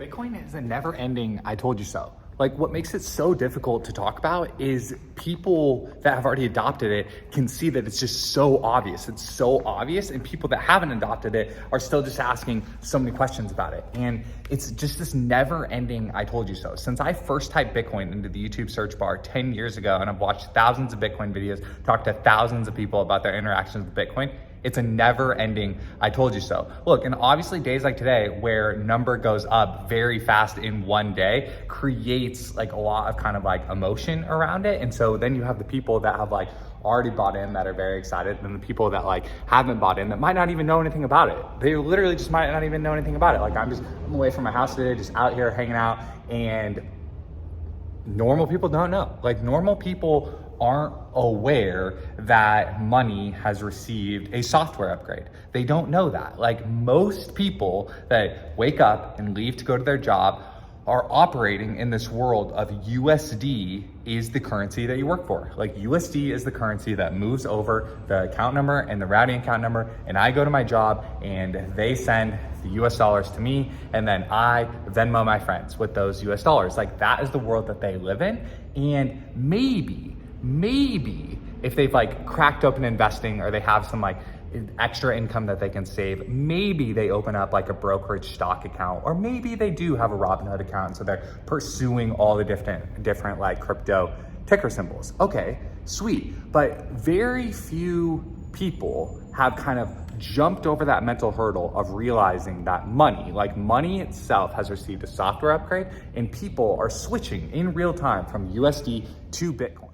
Bitcoin is a never ending, I told you so. Like, what makes it so difficult to talk about is people that have already adopted it can see that it's just so obvious. It's so obvious, and people that haven't adopted it are still just asking so many questions about it. And it's just this never ending, I told you so. Since I first typed Bitcoin into the YouTube search bar 10 years ago, and I've watched thousands of Bitcoin videos, talked to thousands of people about their interactions with Bitcoin, it's a never ending, I told you so. Look, and obviously days like today where number goes up very fast in one day creates like a lot of kind of like emotion around it. And so then you have the people that have like already bought in that are very excited, and the people that like haven't bought in that might not even know anything about it. They literally just might not even know anything about it. Like I'm away from my house today, just out here hanging out, and normal people don't know. Like normal people aren't aware that money has received a software upgrade. They don't know that. Like most people that wake up and leave to go to their job are operating in this world of USD is the currency that you work for. Like USD is the currency that moves over the account number and the routing account number, and I go to my job and they send the US dollars to me, and then I Venmo my friends with those US dollars. Like that is the world that they live in. And maybe if they've like cracked open investing, or they have some like extra income that they can save, maybe they open up like a brokerage stock account, or maybe they do have a Robinhood account, so they're pursuing all the different like crypto ticker symbols. Okay, sweet. But very few people have kind of jumped over that mental hurdle of realizing that money itself has received a software upgrade, and people are switching in real time from USD to Bitcoin.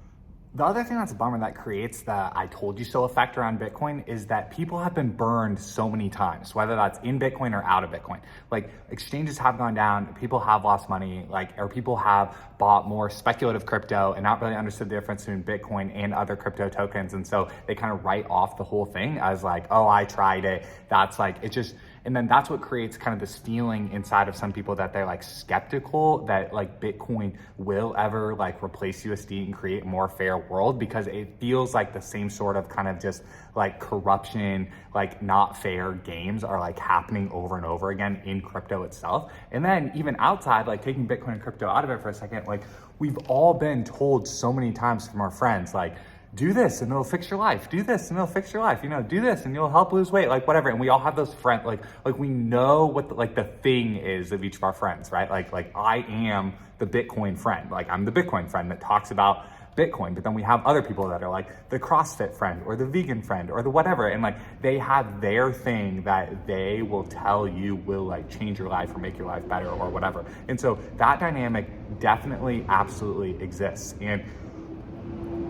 The other thing that's a bummer that creates the I told you so effect around Bitcoin is that people have been burned so many times, whether that's in Bitcoin or out of Bitcoin. Like exchanges have gone down, people have lost money, or people have bought more speculative crypto and not really understood the difference between Bitcoin and other crypto tokens. And so they kind of write off the whole thing as like, oh, I tried it. That's like, it just, and then that's what creates kind of this feeling inside of some people that they're like skeptical that like Bitcoin will ever like replace USD and create a more fair world, because it feels like the same sort of kind of just like corruption, like not fair games are like happening over and over again in crypto itself. And then even outside, like taking Bitcoin and crypto out of it for a second, like we've all been told so many times from our friends, like, do this and it'll fix your life. Do this and it'll fix your life. You know, do this and you'll help lose weight, like whatever. And we all have those friends, like we know what the thing is of each of our friends, right? Like I am the Bitcoin friend. Like I'm the Bitcoin friend that talks about Bitcoin, but then we have other people that are like the CrossFit friend or the vegan friend or the whatever. And like they have their thing that they will tell you will like change your life or make your life better or whatever. And so that dynamic definitely absolutely exists. And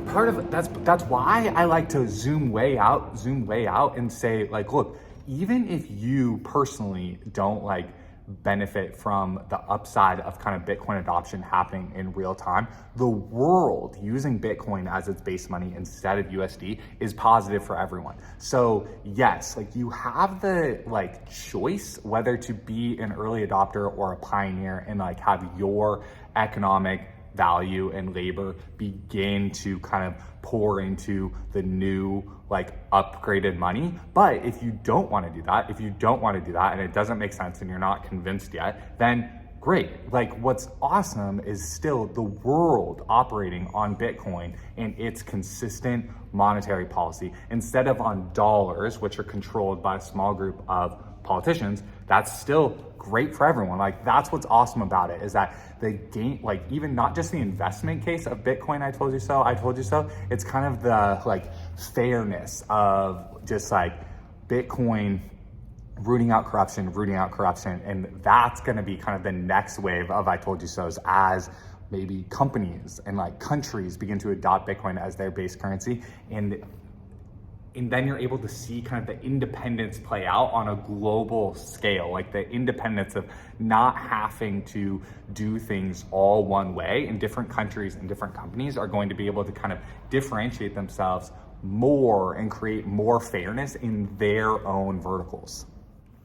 part of that's why I like to zoom way out and say like, look, even if you personally don't like benefit from the upside of kind of Bitcoin adoption happening in real time, the world using Bitcoin as its base money instead of USD is positive for everyone. So yes, like you have the like choice whether to be an early adopter or a pioneer and like have your economic value and labor begin to kind of pour into the new like upgraded money. But if you don't want to do that, and it doesn't make sense and you're not convinced yet, then great. Like what's awesome is still the world operating on Bitcoin and its consistent monetary policy instead of on dollars, which are controlled by a small group of politicians. That's still great for everyone. Like that's what's awesome about it, is that the game, like even not just the investment case of Bitcoin, I told you so, it's kind of the like fairness of just like Bitcoin rooting out corruption, and that's going to be kind of the next wave of I told you so's as maybe companies and like countries begin to adopt Bitcoin as their base currency, and then you're able to see kind of the independence play out on a global scale, like the independence of not having to do things all one way. And different countries and different companies are going to be able to kind of differentiate themselves more and create more fairness in their own verticals.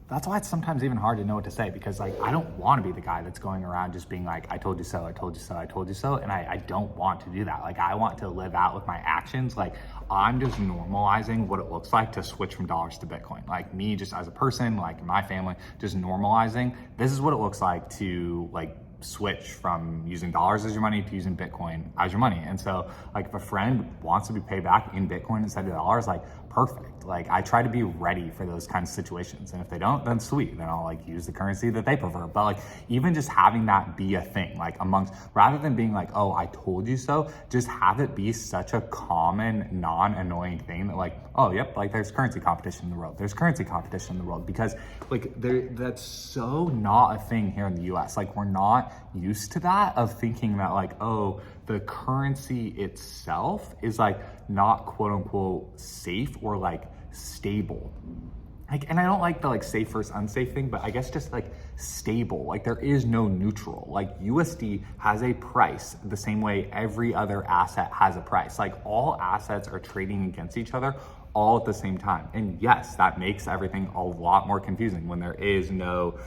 that's why it's sometimes even hard to know what to say, because like I don't want to be the guy that's going around just being like, I told you so, I told you so, I told you so. And I don't want to do that. Like I want to live out with my actions. Like I'm just normalizing what it looks like to switch from dollars to Bitcoin. Like me just as a person, like my family, just normalizing, this is what it looks like to like switch from using dollars as your money to using Bitcoin as your money. And so like if a friend wants to be paid back in Bitcoin instead of dollars, like perfect. Like I try to be ready for those kinds of situations. And if they don't, then sweet, then I'll like use the currency that they prefer. But like even just having that be a thing, like amongst, rather than being like, oh, I told you so, just have it be such a common, non-annoying thing that like, oh, yep, like there's currency competition in the world. There's currency competition in the world, because like that's so not a thing here in the US. Like we're not used to that, of thinking that like, oh, the currency itself is like not quote unquote safe or like stable. Like, and I don't like the like safe versus unsafe thing, but I guess just like stable. Like there is no neutral. Like USD has a price the same way every other asset has a price. Like all assets are trading against each other all at the same time. And yes, that makes everything a lot more confusing when there is no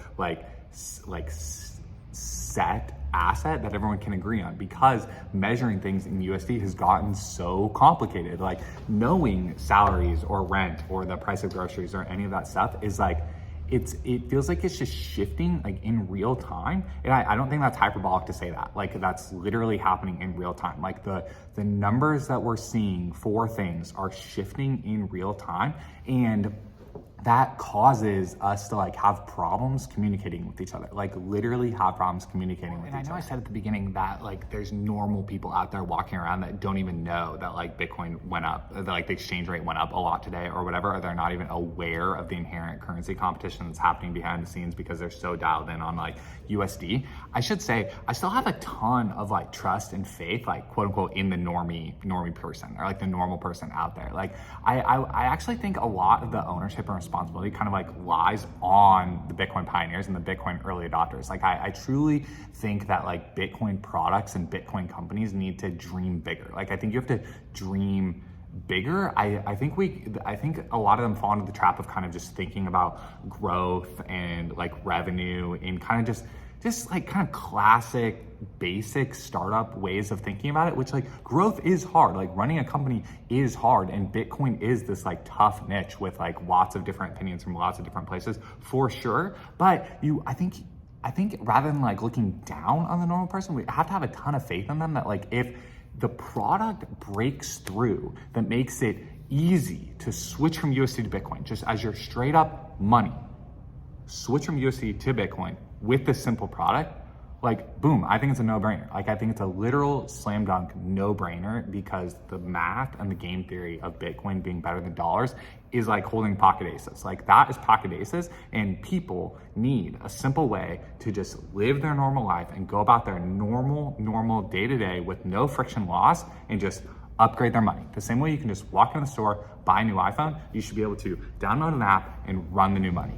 set asset that everyone can agree on, because measuring things in USD has gotten so complicated. Like knowing salaries or rent or the price of groceries or any of that stuff is like, it feels like it's just shifting like in real time. And I don't think that's hyperbolic to say that. Like that's literally happening in real time. Like the numbers that we're seeing for things are shifting in real time, and that causes us to like have problems communicating with each other, like literally have problems communicating with each other. And I know I said at the beginning that like there's normal people out there walking around that don't even know that like Bitcoin went up, that like the exchange rate went up a lot today or whatever, or they're not even aware of the inherent currency competition that's happening behind the scenes because they're so dialed in on like USD. I should say I still have a ton of like trust and faith, like quote unquote, in the normie person, or like the normal person out there. Like I actually think a lot of the ownership and responsibility kind of like lies on the Bitcoin pioneers and the Bitcoin early adopters. Like I truly think that like Bitcoin products and Bitcoin companies need to dream bigger. Like I think you have to dream bigger. I think a lot of them fall into the trap of kind of just thinking about growth and like revenue in kind of just like kind of classic basic startup ways of thinking about it, which like growth is hard. Like running a company is hard, and Bitcoin is this like tough niche with like lots of different opinions from lots of different places for sure. But I think rather than like looking down on the normal person, we have to have a ton of faith in them that like if the product breaks through that makes it easy to switch from USD to Bitcoin, just as your straight up money, switch from USD to Bitcoin with this simple product, like boom, I think it's a no-brainer. Like I think it's a literal slam dunk no-brainer, because the math and the game theory of Bitcoin being better than dollars is like holding pocket aces. Like that is pocket aces, and people need a simple way to just live their normal life and go about their normal day-to-day with no friction loss and just upgrade their money. The same way you can just walk in the store, buy a new iPhone, you should be able to download an app and run the new money.